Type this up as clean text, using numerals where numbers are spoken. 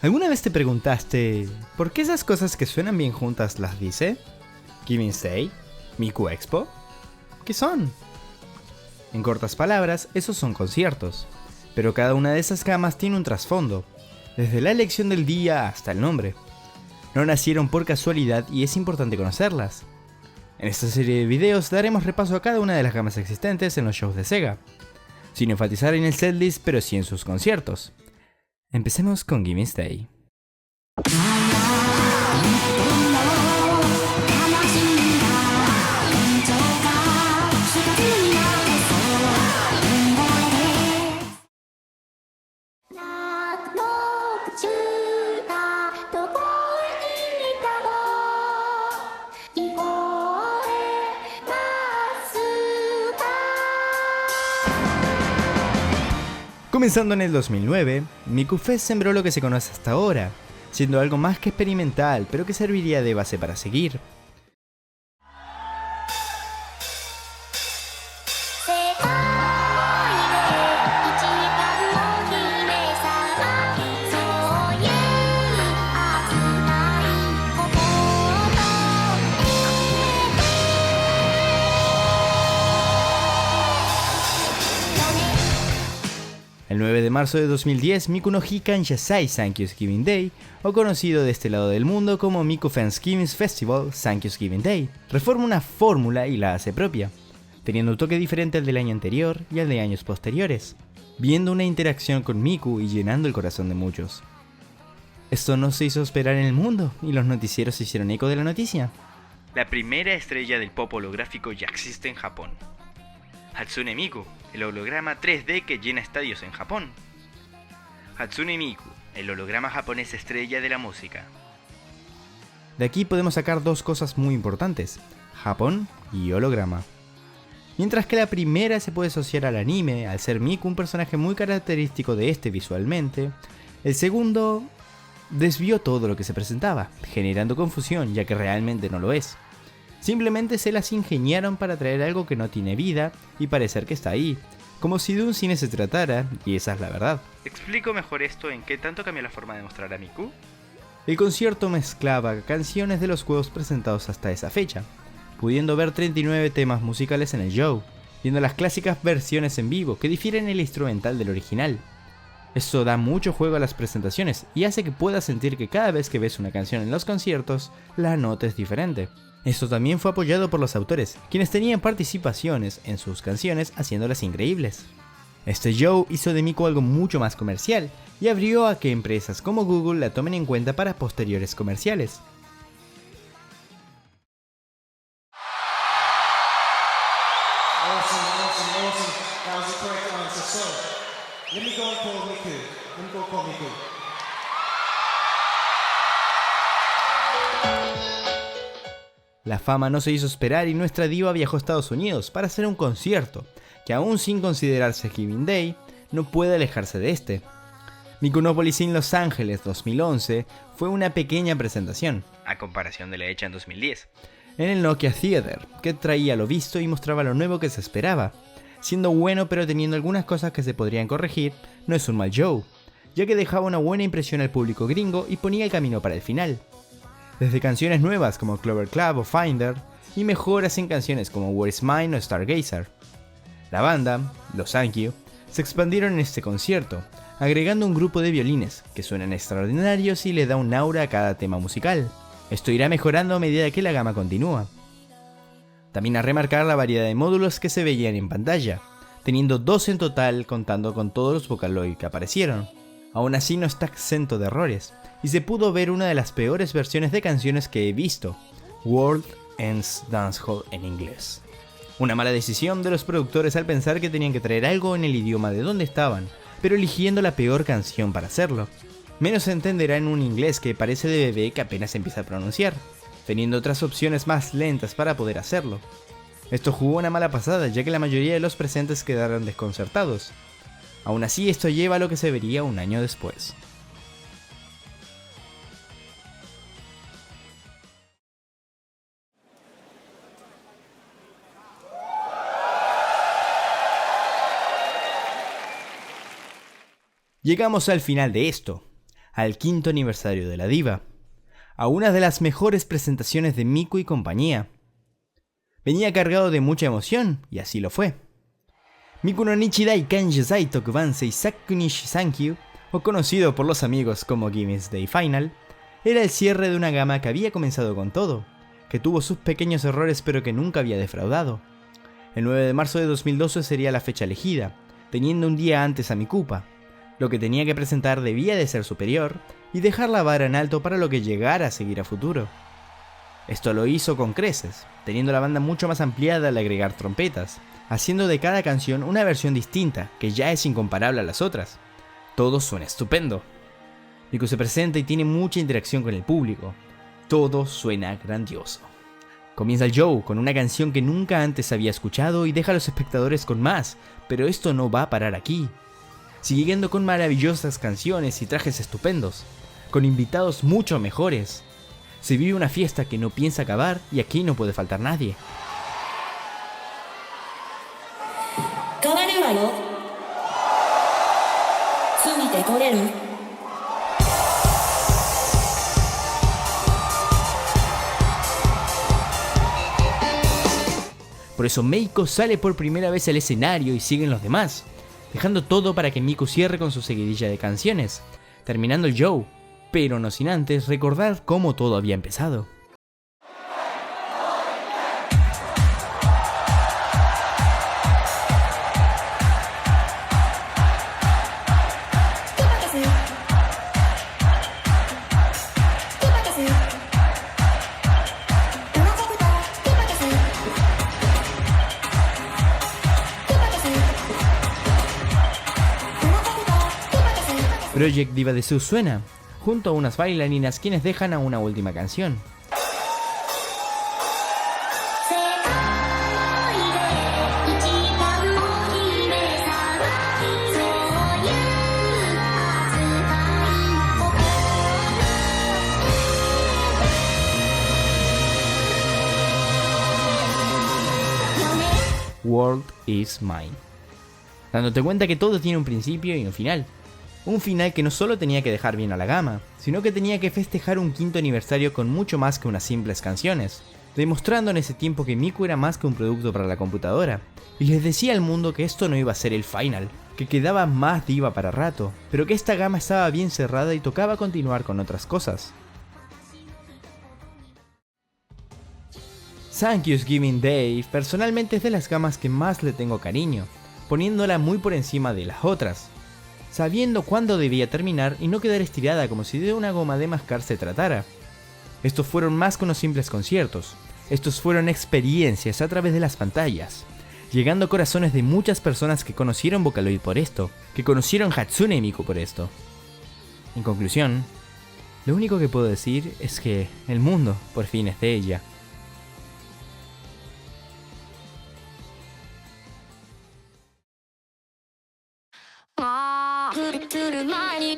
¿Alguna vez te preguntaste por qué esas cosas que suenan bien juntas las dice? ¿Giving Day? ¿Miku Expo? ¿Qué son? En cortas palabras, esos son conciertos, pero cada una de esas gamas tiene un trasfondo, desde la elección del día hasta el nombre. No nacieron por casualidad y es importante conocerlas. En esta serie de videos daremos repaso a cada una de las gamas existentes en los shows de Sega, sin enfatizar en el setlist pero sí en sus conciertos. Empecemos con Gimme Stay. Comenzando en el 2009, Miku Fest sembró lo que se conoce hasta ahora, siendo algo más que experimental, pero que serviría de base para seguir. El 9 de marzo de 2010, Miku no Hikan Yasai Thanksgiving Day, o conocido de este lado del mundo como Miku Thanksgiving Festival Thanksgiving Day, reforma una fórmula y la hace propia, teniendo un toque diferente al del año anterior y al de años posteriores, viendo una interacción con Miku y llenando el corazón de muchos. Esto no se hizo esperar en el mundo, y los noticieros se hicieron eco de la noticia. La primera estrella del pop holográfico ya existe en Japón. Hatsune Miku, el holograma 3D que llena estadios en Japón. Hatsune Miku, el holograma japonés estrella de la música. De aquí podemos sacar dos cosas muy importantes: Japón y holograma. Mientras que la primera se puede asociar al anime, al ser Miku un personaje muy característico de este visualmente, el segundo desvió todo lo que se presentaba, generando confusión ya que realmente no lo es. Simplemente se las ingeniaron para traer algo que no tiene vida y parecer que está ahí, como si de un cine se tratara, y esa es la verdad. ¿Explico mejor esto en qué tanto cambió la forma de mostrar a Miku? El concierto mezclaba canciones de los juegos presentados hasta esa fecha, pudiendo ver 39 temas musicales en el show, viendo las clásicas versiones en vivo que difieren el instrumental del original. Esto da mucho juego a las presentaciones y hace que puedas sentir que cada vez que ves una canción en los conciertos, la nota es diferente. Esto también fue apoyado por los autores, quienes tenían participaciones en sus canciones haciéndolas increíbles. Este show hizo de Miku algo mucho más comercial y abrió a que empresas como Google la tomen en cuenta para posteriores comerciales. La fama no se hizo esperar y nuestra diva viajó a Estados Unidos para hacer un concierto, que aún sin considerarse Giving Day, no puede alejarse de este. Mikunopolis in Los Ángeles 2011 fue una pequeña presentación, a comparación de la hecha en 2010, en el Nokia Theater, que traía lo visto y mostraba lo nuevo que se esperaba. Siendo bueno pero teniendo algunas cosas que se podrían corregir, no es un mal show, ya que dejaba una buena impresión al público gringo y ponía el camino para el final. Desde canciones nuevas como Clover Club o Finder, y mejoras en canciones como Where Is Mine o Stargazer. La banda, los Sankyu, se expandieron en este concierto, agregando un grupo de violines que suenan extraordinarios y le da un aura a cada tema musical. Esto irá mejorando a medida que la gama continúa. También a remarcar la variedad de módulos que se veían en pantalla, teniendo 2 en total contando con todos los Vocaloid que aparecieron. Aún así no está exento de errores, y se pudo ver una de las peores versiones de canciones que he visto, World Ends Dancehall en inglés. Una mala decisión de los productores al pensar que tenían que traer algo en el idioma de donde estaban, pero eligiendo la peor canción para hacerlo. Menos se entenderá en un inglés que parece de bebé que apenas empieza a pronunciar, teniendo otras opciones más lentas para poder hacerlo. Esto jugó una mala pasada ya que la mayoría de los presentes quedaron desconcertados. Aún así, esto lleva a lo que se vería un año después. Llegamos al final de esto. al quinto aniversario de la diva, a una de las mejores presentaciones de Miku y compañía. Venía cargado de mucha emoción, y así lo fue. Miku no Nichidai Kanjusai Tokubansei Sakunishi Sankyu, o conocido por los amigos como Gimmy's Day Final, era el cierre de una gama que había comenzado con todo, que tuvo sus pequeños errores pero que nunca había defraudado. El 9 de marzo de 2012 sería la fecha elegida, teniendo un día antes a Mikupa. Lo que tenía que presentar debía de ser superior y dejar la vara en alto para lo que llegara a seguir a futuro. Esto lo hizo con creces, teniendo la banda mucho más ampliada al agregar trompetas, haciendo de cada canción una versión distinta que ya es incomparable a las otras. Todo suena estupendo. Miku se presenta y tiene mucha interacción con el público. Todo suena grandioso. Comienza el show con una canción que nunca antes había escuchado y deja a los espectadores con más, pero esto no va a parar aquí. Siguiendo con maravillosas canciones y trajes estupendos, con invitados mucho mejores. Se vive una fiesta que no piensa acabar y aquí no puede faltar nadie. Por eso Meiko sale por primera vez al escenario y siguen los demás, dejando todo para que Miku cierre con su seguidilla de canciones, terminando el show, pero no sin antes recordar cómo todo había empezado. Project Diva de Su suena, junto a unas bailarinas quienes dejan a una última canción. World is Mine. Dándote cuenta que todo tiene un principio y un final. Un final que no solo tenía que dejar bien a la gama, sino que tenía que festejar un quinto aniversario con mucho más que unas simples canciones, demostrando en ese tiempo que Miku era más que un producto para la computadora, y les decía al mundo que esto no iba a ser el final, que quedaba más diva para rato, pero que esta gama estaba bien cerrada y tocaba continuar con otras cosas. Thanksgiving Day personalmente es de las gamas que más le tengo cariño, poniéndola muy por encima de las otras, sabiendo cuándo debía terminar y no quedar estirada como si de una goma de mascar se tratara. Estos fueron más que unos simples conciertos, estos fueron experiencias a través de las pantallas, llegando a corazones de muchas personas que conocieron Vocaloid por esto, que conocieron Hatsune Miku por esto. En conclusión, lo único que puedo decir es que el mundo por fin es de ella. Good to the money,